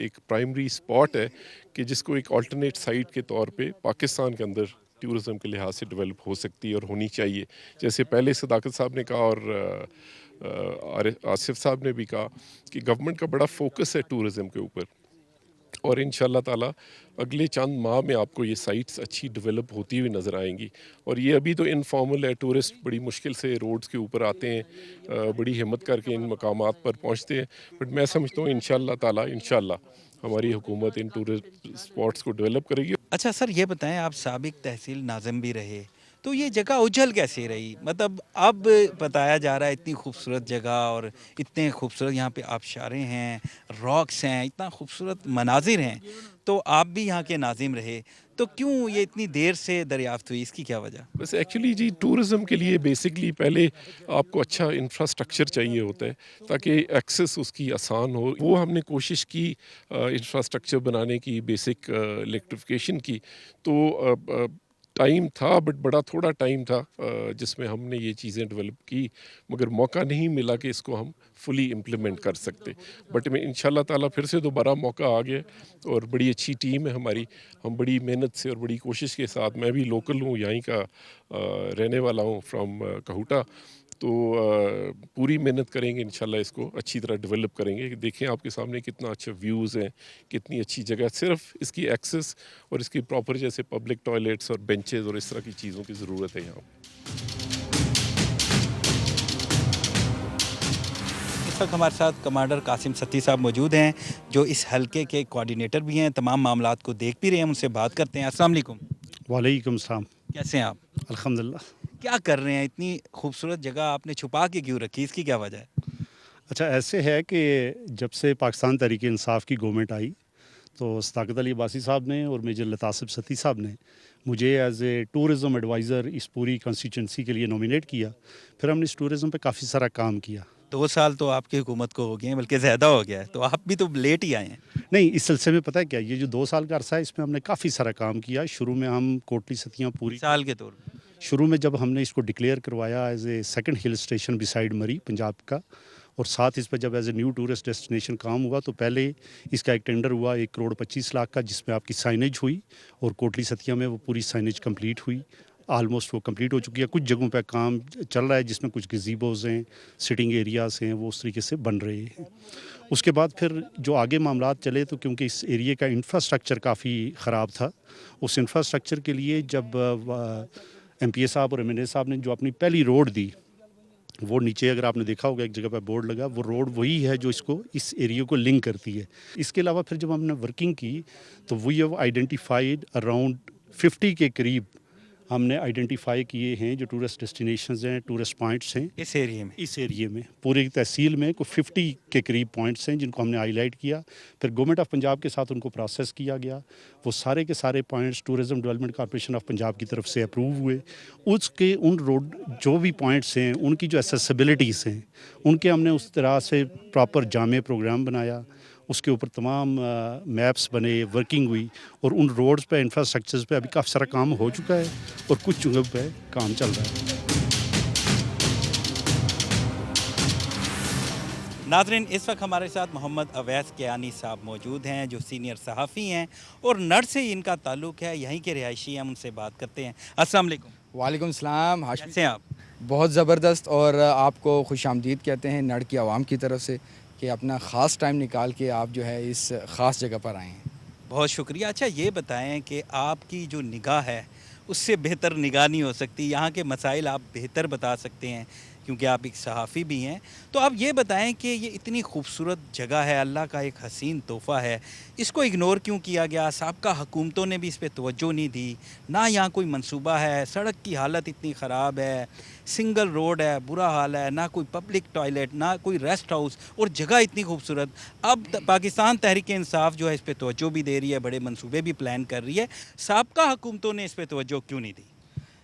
एक प्राइमरी स्पॉट है कि जिसको एक अल्टरनेट साइट के तौर पे पाकिस्तान के अंदर टूरिज़म के लिहाज से डेवलप हो सकती है और होनी चाहिए। जैसे पहले सदाकत साहब ने कहा और आसिफ साहब ने भी कहा कि गवर्नमेंट का बड़ा फोकस है टूरिज़म के ऊपर, और इंशाल्लाह ताला अगले चंद माह में आपको ये साइट्स अच्छी डेवलप होती हुई नज़र आएंगी। और ये अभी तो इनफॉर्मल है, टूरिस्ट बड़ी मुश्किल से रोड्स के ऊपर आते हैं, बड़ी हिम्मत करके इन मकामात पर पहुंचते हैं, बट मैं समझता हूँ इंशाल्लाह ताला हमारी हुकूमत इन टूरिस्ट स्पॉट्स को डेवलप करेगी। अच्छा सर, ये बताएं, आप साबिक तहसील नाज़िम भी रहे, तो ये जगह उजल कैसे रही? मतलब अब बताया जा रहा है इतनी खूबसूरत जगह और इतने खूबसूरत यहाँ पे आबशारें हैं, रॉक्स हैं, इतना खूबसूरत मनाजिर हैं, तो आप भी यहाँ के नाज़िम रहे, तो क्यों ये इतनी देर से दरियाफ्त हुई, इसकी क्या वजह? बस एक्चुअली जी, टूरिज़म के लिए बेसिकली पहले आपको अच्छा इंफ्रास्ट्रक्चर चाहिए होता है ताकि एक्सेस उसकी आसान हो। वो हमने कोशिश की इंफ्रास्ट्रक्चर बनाने की, बेसिक इलेक्ट्रिफिकेशन की, तो टाइम था बट बड़ा थोड़ा टाइम था जिसमें हमने ये चीज़ें डेवलप की, मगर मौका नहीं मिला कि इसको हम फुली इम्प्लीमेंट कर सकते। बट मैं इंशाल्लाह ताला फिर से दोबारा मौका आ गया, और बड़ी अच्छी टीम है हमारी, हम बड़ी मेहनत से और बड़ी कोशिश के साथ, मैं भी लोकल हूँ, यहीं का रहने वाला हूँ, फ्रॉम कहूटा, तो पूरी मेहनत करेंगे, इंशाल्लाह इसको अच्छी तरह डेवलप करेंगे। देखें आपके सामने कितना अच्छा व्यूज़ हैं, कितनी अच्छी जगह, सिर्फ इसकी एक्सेस और इसकी प्रॉपर जैसे पब्लिक टॉयलेट्स और बेंचेस और इस तरह की चीज़ों की ज़रूरत है यहाँ। इस वक्त हमारे साथ कमांडर कासिम सत्ती साहब मौजूद हैं, जो इस हलके के कोऑर्डिनेटर भी हैं, तमाम मामलात को देख भी रहे हैं। उनसे बात करते हैं। अस्सलाम वालेकुम। वालेकुम सलाम। कैसे हैं आप? अल्हम्दुलिल्लाह। क्या कर रहे हैं? इतनी खूबसूरत जगह आपने छुपा के क्यों रखी, इसकी क्या वजह है? अच्छा, ऐसे है कि जब से पाकिस्तान तहरीक इंसाफ की गवर्नमेंट आई, तो सदाकत अली अब्बासी साहब ने और मेजर लतासिफ सत्ती साहब ने मुझे एज ए टूरिज़म एडवाइज़र इस पूरी कॉन्स्टिट्यूंसी के लिए नॉमिनेट किया। फिर हमने इस टूरिज़म पे काफ़ी सारा काम किया। 2 साल तो आपकी हुकूमत को हो गए हैं, बल्कि ज़्यादा हो गया है, तो आप भी तो लेट ही आए हैं। नहीं, इस सिलसिले में पता है क्या, ये जो 2 साल का अरसा है, इसमें हमने काफ़ी सारा काम किया। शुरू में हम कोटली सतियाँ पूरी साल के तौर पर, शुरू में जब हमने इसको डिक्लेयर करवाया as a second hill station beside Murree Punjab का, और साथ इस पर जब as a new tourist destination काम हुआ, तो पहले इसका एक टेंडर हुआ 1,25,00,000 का, जिसमें आपकी साइनेज हुई, और कोटली सतिया में वो पूरी साइनेज कंप्लीट हुई। ऑलमोस्ट वो कंप्लीट हो चुकी है। कुछ जगहों पे काम चल रहा है, जिसमें कुछ गज़ीबोज़ हैं, सिटिंग एरियाज़ हैं, वो उस तरीके से बन रहे हैं। उसके बाद फिर जो आगे मामलात चले, तो क्योंकि इस एरिया का इंफ्रास्ट्रक्चर काफ़ी ख़राब था, उस इंफ्रास्ट्रक्चर के लिए जब MPA साहब और MNA साहब ने जो अपनी पहली रोड दी, वो नीचे अगर आपने देखा होगा एक जगह पर बोर्ड लगा, वो रोड वही है जो इसको इस एरिया को लिंक करती है। इसके अलावा फिर जब हमने वर्किंग की, तो वी हैव आइडेंटिफाइड अराउंड 50 के करीब हमने आइडेंटिफाई किए हैं जो टूरिस्ट डेस्टिनेशंस हैं, टूरिस्ट पॉइंट्स हैं इस एरिया में पूरी तहसील में कोई 50 के करीब पॉइंट्स हैं जिनको हमने हाईलाइट किया। फिर गवर्नमेंट ऑफ पंजाब के साथ उनको प्रोसेस किया गया। वो सारे के सारे points tourism development corporation of Punjab की तरफ से अप्रूव हुए। उसके उन रोड जो भी पॉइंट्स हैं, उनकी जो एसेसिबिलिटीज़ हैं, उनके हमने उस तरह से प्रॉपर जामे प्रोग्राम बनाया। उसके ऊपर तमाम मैप्स बने, वर्किंग हुई, और उन रोड्स पे, इंफ्रास्ट्रक्चर्स पे अभी काफ़ी सारा काम हो चुका है और कुछ जगह पे काम चल रहा है। नाज़रीन, इस वक्त हमारे साथ मोहम्मद अवैस कियानी साहब मौजूद हैं जो सीनियर सहाफ़ी हैं और नड़ से ही इनका ताल्लुक़ है, यहीं के रिहायशी हैं, हम उनसे बात करते हैं। अस्सलाम वालेकुम। वालेकुम सलाम। कैसे हैं आप? बहुत ज़बरदस्त, और आपको खुश आमदीद कहते हैं नड़ की आवाम की तरफ से कि अपना ख़ास टाइम निकाल के आप जो है इस ख़ास जगह पर आए हैं। बहुत शुक्रिया। अच्छा ये बताएं कि आपकी जो निगाह है उससे बेहतर निगाह नहीं हो सकती, यहाँ के मसाइल आप बेहतर बता सकते हैं क्योंकि आप एक सहाफ़ी भी हैं। तो आप ये बताएं कि ये इतनी खूबसूरत जगह है, अल्लाह का एक हसीन तोहफ़ा है, इसको इग्नोर क्यों किया गया? साबका हुकूमतों ने भी इस पे तवज्जो नहीं दी, ना यहाँ कोई मंसूबा है, सड़क की हालत इतनी ख़राब है, सिंगल रोड है, बुरा हाल है, ना कोई पब्लिक टॉयलेट, ना कोई रेस्ट हाउस, और जगह इतनी खूबसूरत। अब पाकिस्तान तहरीक इंसाफ जो है इस पे तवज्जो भी दे रही है, बड़े मंसूबे भी प्लान कर रही है, साबका हुकूमतों ने इस पे तवज्जो क्यों नहीं दी?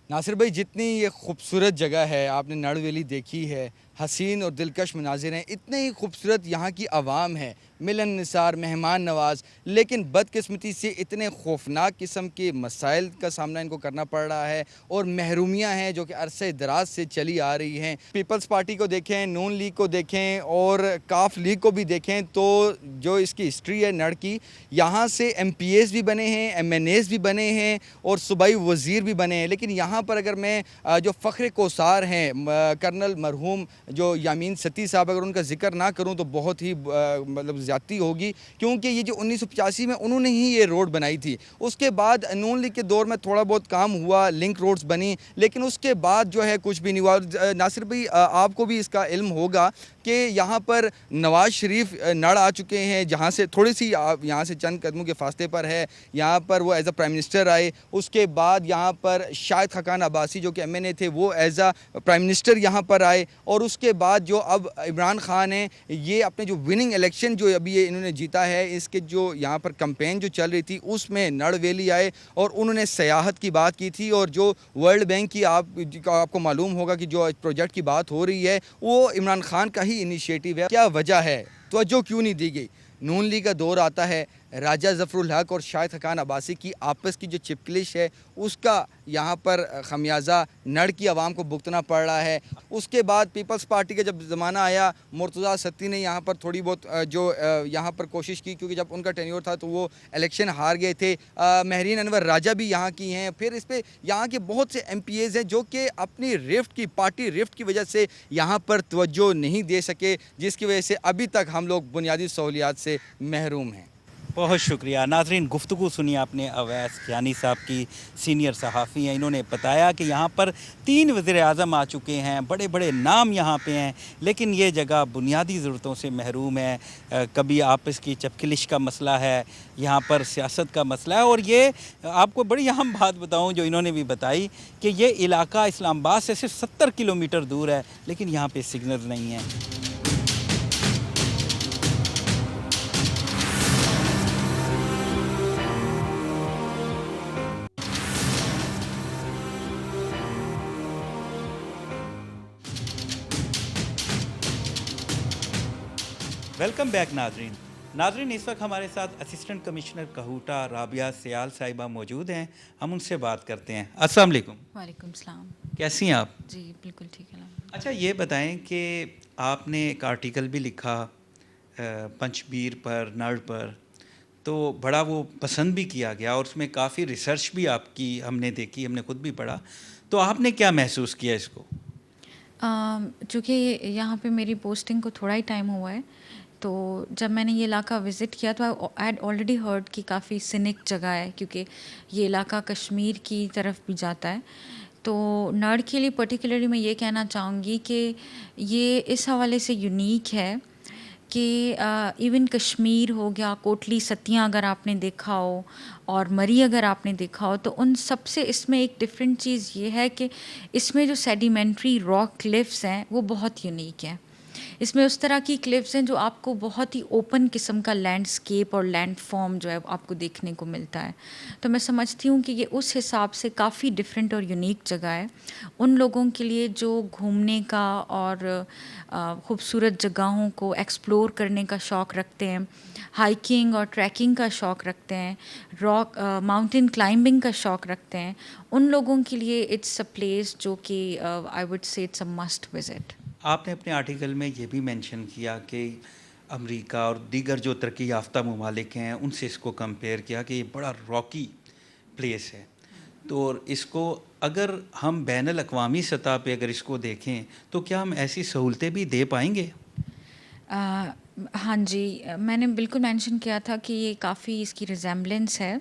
नासिर भाई, जितनी ये खूबसूरत जगह है, आपने नड़ वैली देखी है, हसीन और दिलकश मनाजिर हैं, इतने ही खूबसूरत यहाँ की आवाम है, मिलन निसार, मेहमान नवाज, लेकिन बदकिस्मती से इतने खौफनाक किस्म के मसाइल का सामना इनको करना पड़ रहा है और महरूमियाँ हैं जो कि अरसे दराज से चली आ रही हैं। पीपल्स पार्टी को देखें, नून लीग को देखें और काफ लीग को भी देखें तो जो इसकी हिस्ट्री है नड़ की, यहाँ से MPAs भी बने हैं, MNAs भी बने हैं और सूबाई वज़ीर भी बने हैं। लेकिन यहाँ पर अगर मैं जो फ़ख्र कोसार हैं कर्नल मरहूम जो यामीन सती साहब, अगर उनका ज़िक्र ना करूँ तो बहुत ही मतलब ज़्यादती होगी, क्योंकि ये जो 1985 में उन्होंने ही ये रोड बनाई थी। उसके बाद नून लीग के दौर में थोड़ा बहुत काम हुआ, लिंक रोड्स बनी, लेकिन उसके बाद जो है कुछ भी नहीं हुआ। नासिर भाई, आपको भी इसका इल्म होगा कि यहाँ पर नवाज़ शरीफ नड़ आ चुके हैं, जहाँ से थोड़ी सी यहाँ से चंद कदमों के फासले पर है, यहाँ पर वो एज अ प्राइम मिनिस्टर आए। उसके बाद यहाँ पर शाहिद खाकान अब्बासी जो कि MNA थे वो एज अ प्राइम मिनिस्टर यहाँ पर आए, और उसके बाद जो अब इमरान खान हैं, ये अपने जो विनिंग इलेक्शन जो अभी ये इन्होंने जीता है, इसके जो यहाँ पर कैंपेन जो चल रही थी उसमें नड़ वैली आए और उन्होंने सियाहत की बात की थी। और जो वर्ल्ड बैंक की आपको मालूम होगा कि जो प्रोजेक्ट की बात हो रही है वो इमरान खान का ही इनिशिएटिव है। क्या वजह है, तवज्जो क्यों नहीं दी गई? नून लीग का दौर आता है, राजा ज़फ़रुल हक और शाहिद खाकान अब्बासी की आपस की जो चिपकलिश है उसका यहाँ पर खमियाजा नड़ की आवाम को भुगतना पड़ रहा है। उसके बाद पीपल्स पार्टी का जब ज़माना आया, मुर्तज़ा सत्ती ने यहाँ पर थोड़ी बहुत जो यहाँ पर कोशिश की, क्योंकि जब उनका टेन्योर था तो वो इलेक्शन हार गए थे। महरीन अनवर राजा भी यहाँ की हैं। फिर इस पर यहाँ के बहुत से MPAs हैं जो कि अपनी रिफ्ट की पार्टी रिफ्ट की वजह से यहाँ पर तवज्जो नहीं दे सके, जिसकी वजह से अभी तक हम लोग बुनियादी सहूलियात से महरूम हैं। बहुत शुक्रिया। नाज़रीन, गुफ्तगू सुनी आपने अवैस कियानी साहब की, सीनियर सहाफ़ी हैं। इन्होंने बताया कि यहाँ पर 3 वज़ीर आज़म आ चुके हैं, बड़े बड़े नाम यहाँ पे हैं, लेकिन ये जगह बुनियादी ज़रूरतों से महरूम है। कभी आपस की चपकलिश का मसला है, यहाँ पर सियासत का मसला है। और ये आपको बड़ी अहम बात बताऊँ जो इन्होंने भी बताई कि ये इलाका इस्लामाबाद से सिर्फ 70 किलोमीटर दूर है, लेकिन यहाँ पर सिग्नल नहीं है। वेलकम बैक नाजरीन, इस वक्त हमारे साथ असिस्टेंट कमिश्नर कहूटा राबिया सियाल साहिबा मौजूद हैं। हम उनसे बात करते हैं। अस्सलाम वालेकुम। वालेकुम सलाम। कैसी हैं आप? जी बिल्कुल ठीक है। अच्छा ये बताएं कि आपने एक आर्टिकल भी लिखा पंचबीर पर, नड़ पर, तो बड़ा वो पसंद भी किया गया और उसमें काफ़ी रिसर्च भी आपकी हमने देखी, हमने खुद भी पढ़ा। तो आपने क्या महसूस किया इसको? चूँकि यहाँ पे मेरी पोस्टिंग को थोड़ा ही टाइम हुआ है, तो जब मैंने ये इलाका विज़िट किया तो आई हैड ऑलरेडी हर्ड कि काफ़ी सिनिक जगह है, क्योंकि ये इलाका कश्मीर की तरफ भी जाता है। तो नड़ के लिए पर्टिकुलरली मैं ये कहना चाहूँगी कि ये इस हवाले से यूनिक है कि इवन कश्मीर हो गया, कोटली सतियाँ अगर आपने देखा हो और मरी अगर आपने देखा हो, तो उन सब से इसमें एक डिफरेंट चीज़ ये है कि इसमें जो सेडिमेंट्री रॉक क्लिफ्स हैं वो बहुत यूनिक है। इसमें उस तरह की क्लिफ्स हैं जो आपको बहुत ही ओपन किस्म का लैंडस्केप और लैंड फॉर्म जो है आपको देखने को मिलता है। तो मैं समझती हूँ कि ये उस हिसाब से काफ़ी डिफरेंट और यूनिक जगह है उन लोगों के लिए जो घूमने का और ख़ूबसूरत जगहों को एक्सप्लोर करने का शौक़ रखते हैं, हाइकिंग और ट्रैकिंग का शौक़ रखते हैं, रॉक माउंटेन क्लाइंबिंग का शौक़ रखते हैं। उन लोगों के लिए इट्स अ प्लेस जो कि I would say it's a must visit. آپ نے اپنے آرٹیکل میں یہ بھی مینشن کیا کہ امریکہ اور دیگر جو ترقی یافتہ ممالک ہیں ان سے اس کو کمپیئر کیا کہ یہ بڑا راکی پلیس ہے. تو اس کو اگر ہم بین الاقوامی سطح پہ اگر اس کو دیکھیں تو کیا ہم ایسی سہولتیں بھی دے پائیں گے؟ ہاں جی، میں نے بالکل مینشن کیا تھا کہ یہ کافی اس کی ریزیمبلنس ہے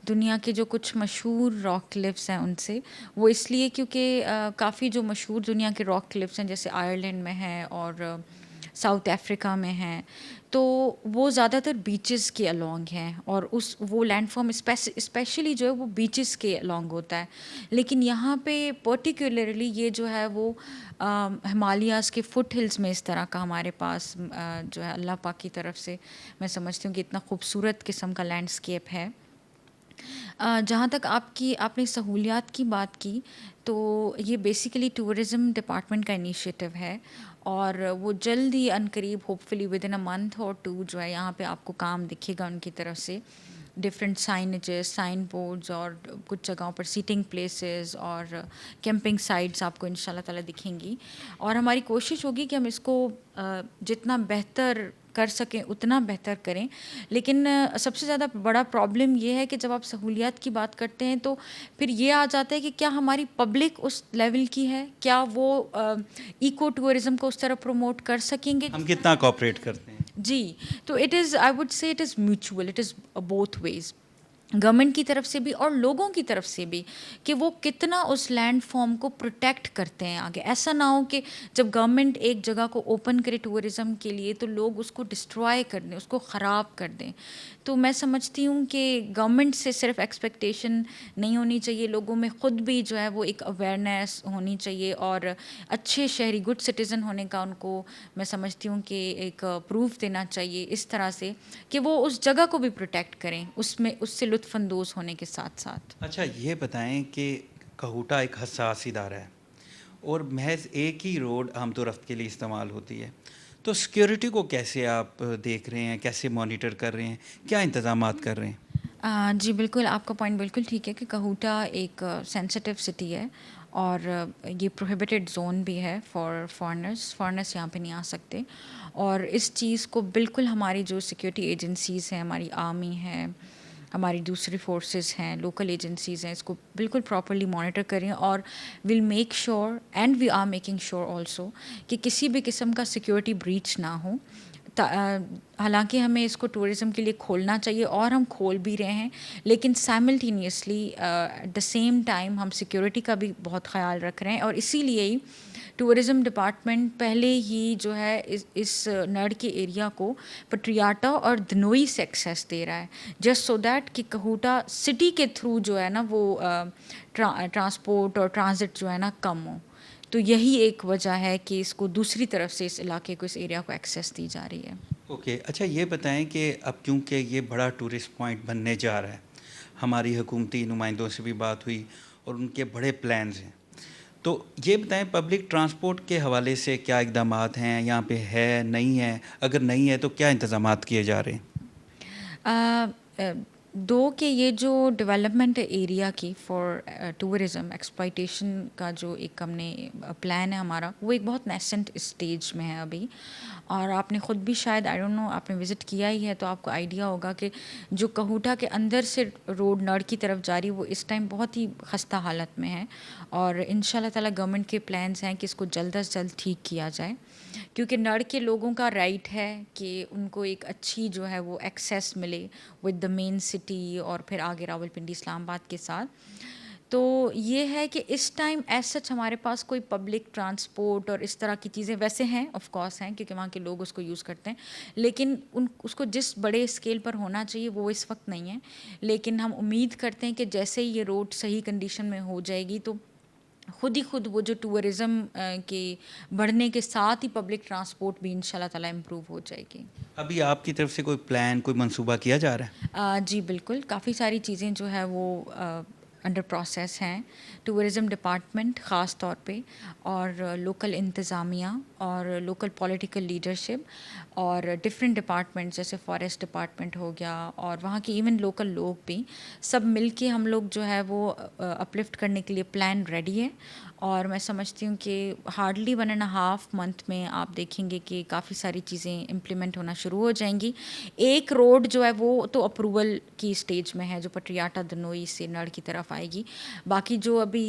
دنیا کے جو کچھ مشہور راک کلفس ہیں ان سے. وہ اس لیے کیونکہ کافی جو مشہور دنیا کے راک کلفس ہیں جیسے آئرلینڈ میں ہیں اور ساؤتھ افریقہ میں ہیں، تو وہ زیادہ تر بیچز کے الانگ ہیں اور وہ لینڈ فارم اسپیشلی جو ہے وہ بیچز کے الانگ ہوتا ہے. لیکن یہاں پہ پرٹیکولرلی یہ جو ہے وہ ہمالیاز کے فٹ ہلز میں اس طرح کا ہمارے پاس جو ہے اللہ پاک کی طرف سے میں سمجھتی ہوں کہ اتنا خوبصورت قسم کا لینڈسکیپ ہے. جہاں تک آپ نے سہولیات کی بات کی تو یہ بیسیکلی ٹورزم ڈپارٹمنٹ کا انیشیٹو ہے اور وہ جلد ہی عنقریب hopefully with in a month اور 2 جو ہے یہاں پہ آپ کو کام دکھے گا ان کی طرف سے. ڈفرینٹ سائنیجز، سائن بورڈز اور کچھ جگہوں پر سیٹنگ پلیسز اور کیمپنگ سائٹس آپ کو ان شاء اللہ تعالیٰ دکھیں گی. اور ہماری کوشش ہوگی کہ ہم اس کو جتنا بہتر کر سکیں اتنا بہتر کریں. لیکن سب سے زیادہ بڑا پرابلم یہ ہے کہ جب آپ سہولیات کی بات کرتے ہیں تو پھر یہ آ جاتا ہے کہ کیا ہماری پبلک اس لیول کی ہے، کیا وہ ایکو ٹورزم کو اس طرح پروموٹ کر سکیں گے. ہم کتنا کوآپریٹ کرتے ہیں؟ جی، تو it is I would say it is mutual, it is both ways, government کی طرف سے بھی اور لوگوں کی طرف سے بھی کہ وہ کتنا اس لینڈ فارم کو پروٹیکٹ کرتے ہیں آگے. ایسا نہ ہو کہ جب گورنمنٹ ایک جگہ کو اوپن کرے ٹورزم کے لیے تو لوگ اس کو ڈسٹرائے کر دیں، اس کو خراب کر دیں. تو میں سمجھتی ہوں کہ گورنمنٹ سے صرف ایکسپیکٹیشن نہیں ہونی چاہیے، لوگوں میں خود بھی جو ہے وہ ایک اویئرنیس ہونی چاہیے اور اچھے شہری گڈ سٹیزن ہونے کا ان کو میں سمجھتی ہوں کہ ایک پروف دینا چاہیے اس طرح سے کہ وہ اس جگہ کو بھی پروٹیکٹ کریں اس سے لطف اندوز ہونے کے ساتھ ساتھ. اچھا یہ بتائیں کہ کہوٹا ایک حساس ادارہ ہے اور محض ایک ہی روڈ آمد و رفت کے لیے استعمال ہوتی ہے، تو سیکیورٹی کو کیسے آپ دیکھ رہے ہیں، کیسے مانیٹر کر رہے ہیں، کیا انتظامات کر رہے ہیں؟ جی بالکل، آپ کا پوائنٹ بالکل ٹھیک ہے کہ کہوٹا ایک سینسٹیو سٹی ہے اور یہ پروہیبٹڈ زون بھی ہے فار فارنرس یہاں پہ نہیں آ سکتے. اور اس چیز کو بالکل ہماری جو سیکیورٹی ایجنسیز ہیں، ہماری آرمی ہے، ہماری دوسری فورسز ہیں، لوکل ایجنسیز ہیں، اس کو بالکل پراپرلی مانیٹر کریں اور will make sure and we are making sure also کہ کسی بھی قسم کا سیکیورٹی بریچ نہ ہو. حالانکہ ہمیں اس کو ٹورزم کے لیے کھولنا چاہیے اور ہم کھول بھی رہے ہیں، لیکن simultaneously at the same time ہم سیکیورٹی کا بھی بہت خیال رکھ رہے ہیں. اور اسی لیے ہی ٹورزم ڈپارٹمنٹ پہلے ہی جو ہے اس نڑ کے ایریا کو پٹریاٹا اور دنوئی سے ایکسیس دے رہا ہے، جسٹ سو دیٹ کہ کہوٹا سٹی کے تھرو جو ہے نا وہ ٹرانسپورٹ اور ٹرانزٹ جو ہے نا کم ہو. تو یہی ایک وجہ ہے کہ اس کو دوسری طرف سے اس علاقے کو، اس ایریا کو ایکسیس دی جا رہی ہے. اوکے، اچھا یہ بتائیں کہ اب کیونکہ یہ بڑا ٹورسٹ پوائنٹ بننے جا رہا ہے، ہماری حکومتی نمائندوں سے بھی بات ہوئی اور ان کے بڑے پلانز ہیں، تو یہ بتائیں پبلک ٹرانسپورٹ کے حوالے سے کیا اقدامات ہیں یہاں پہ، ہے نہیں ہے؟ اگر نہیں ہے تو کیا انتظامات کیے جا رہے ہیں؟ دو کہ یہ جو ڈیولپمنٹ ایریا کی فار ٹورزم ایکسپلائٹیشن کا جو ایک ہم نے پلان ہے ہمارا، وہ ایک بہت نیسنٹ اسٹیج میں ہے ابھی. اور آپ نے خود بھی شاید آئی ڈونٹ نو آپ نے وزٹ کیا ہی ہے تو آپ کو آئیڈیا ہوگا کہ جو کہوٹا کے اندر سے روڈ نڑ کی طرف جاری وہ اس ٹائم بہت ہی خستہ حالت میں ہے. اور ان شاء اللہ تعالیٰ گورنمنٹ کے پلانس ہیں کہ اس کو جلد از جلد ٹھیک کیا جائے، کیونکہ نڑ کے لوگوں کا رائٹ ہے کہ ان کو ایک اچھی جو ہے وہ ایکسیس ملے ود دا مین سٹی اور پھر آگے راول پنڈی اسلام آباد کے ساتھ. تو یہ ہے کہ اس ٹائم ایز سچ ہمارے پاس کوئی پبلک ٹرانسپورٹ اور اس طرح کی چیزیں ویسے ہیں، آف کورس ہیں کیونکہ وہاں کے لوگ اس کو یوز کرتے ہیں، لیکن اس کو جس بڑے اسکیل پر ہونا چاہیے وہ اس وقت نہیں ہے. لیکن ہم امید کرتے ہیں کہ جیسے ہی یہ روڈ صحیح کنڈیشن میں ہو جائے گی تو خود ہی خود وہ جو ٹورزم کے بڑھنے کے ساتھ ہی پبلک ٹرانسپورٹ بھی ان شاء اللہ تعالیٰ امپروو ہو جائے گی. ابھی آپ کی طرف سے کوئی پلان، کوئی منصوبہ کیا جا رہا ہے؟ جی بالکل، کافی ساری چیزیں جو ہے وہ अंडर प्रोसेस हैं। टूरिज़म डिपार्टमेंट ख़ास तौर पे और लोकल इंतज़ामिया और लोकल पॉलिटिकल लीडरशिप और डिफरेंट डिपार्टमेंट्स जैसे फॉरेस्ट डिपार्टमेंट हो गया और वहाँ के इवन लोकल लोग भी सब मिल के हम लोग जो है वो अपलिफ्ट करने के लिए प्लान रेडी है। और मैं समझती हूँ कि हार्डली 1.5 मंथ में आप देखेंगे कि काफ़ी सारी चीज़ें इम्प्लीमेंट होना शुरू हो जाएंगी। एक रोड जो है वो तो अप्रूवल की स्टेज में है जो पटियाटा दनोई से नड़ की तरफ आएगी। बाकी जो अभी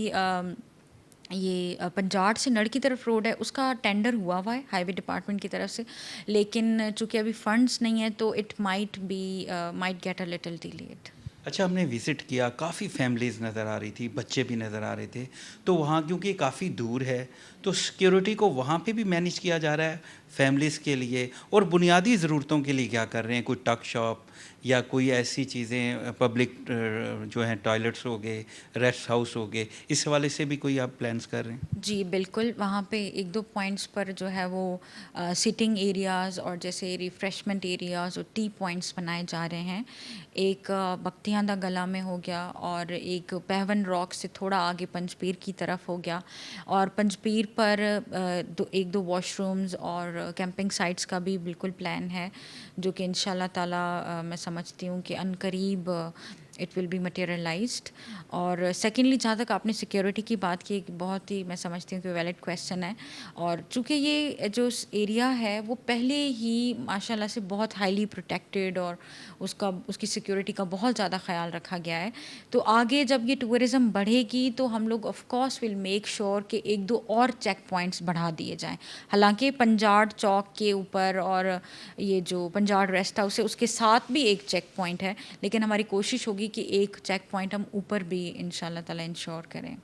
ये पंजाड़ से नड़ की तरफ रोड है उसका टेंडर हुआ है हाईवे डिपार्टमेंट की तरफ से, लेकिन चूँकि अभी फंड्स नहीं है तो it might get a little delayed. अच्छा, हमने विज़िट किया, काफ़ी फैमिलीज़ नज़र आ रही थी, बच्चे भी नज़र आ रहे थे। तो वहाँ क्योंकि काफ़ी दूर है तो सिक्योरिटी को वहाँ पे भी मैनेज किया जा रहा है फैमिलीज़ के लिए, और बुनियादी ज़रूरतों के लिए क्या कर रहे हैं? कोई टक शॉप या कोई ऐसी चीज़ें, पब्लिक जो हैं टॉयलेट्स हो गए, रेस्ट हाउस हो गए, इस हवाले से भी कोई आप प्लान्स कर रहे हैं? जी बिल्कुल, वहाँ पे 1-2 पॉइंट्स पर जो है वो सिटिंग एरियाज़ और जैसे रिफ़्रेशमेंट एरियाज़ और टी पॉइंट्स बनाए जा रहे हैं। एक बख्तियां दा गला में हो गया और एक पहवन रॉक से थोड़ा आगे पंजपीर की तरफ हो गया, और पंजपीर पर 1-2 वॉशरूम्स और कैंपिंग साइट्स का भी बिल्कुल प्लान है जो कि इंशाल्लाह ताला मैं समझती हूँ कि अनकरीब इट विल बी मटेरियलाइज्ड। और सेकेंडली जहाँ तक आपने सिक्योरिटी की बात की, बहुत ही मैं समझती हूँ कि वैलिड क्वेश्चन है, और चूँकि ये जो एरिया है वो पहले ही माशाल्लाह से बहुत हाईली प्रोटेक्टेड और उसकी सिक्योरिटी का बहुत ज़्यादा ख्याल रखा गया है। तो आगे जब ये टूरिज़म बढ़ेगी तो हम लोग of course will make sure कि 1-2 और चेक पॉइंट्स बढ़ा दिए जाएँ। हालांकि पंजाड़ चौक के ऊपर और ये जो पंजाड़ रेस्ट हाउस है उसके साथ भी एक चेक पॉइंट है, लेकिन हमारी कोशिश होगी कि एक चेक पॉइंट हम ऊपर भी इंशाल्लाह ताला इंश्योर करें।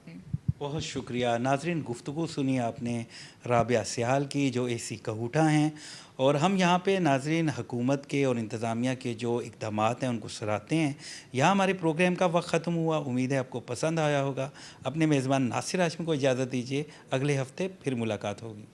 बहुत शुक्रिया नाज़रीन, गुफ्तगू सुनी आपने राबिया सियाल की जो एसी कहूटा हैं, और हम यहाँ पे नाज़रीन हुकूमत के और इंतज़ामिया के जो इक़दामात हैं उनको सराहते हैं। यहाँ हमारे प्रोग्राम का वक्त ख़त्म हुआ, उम्मीद है आपको पसंद आया होगा। अपने मेज़बान नासिर हाशमी को इजाज़त दीजिए, अगले हफ्ते फिर मुलाकात होगी।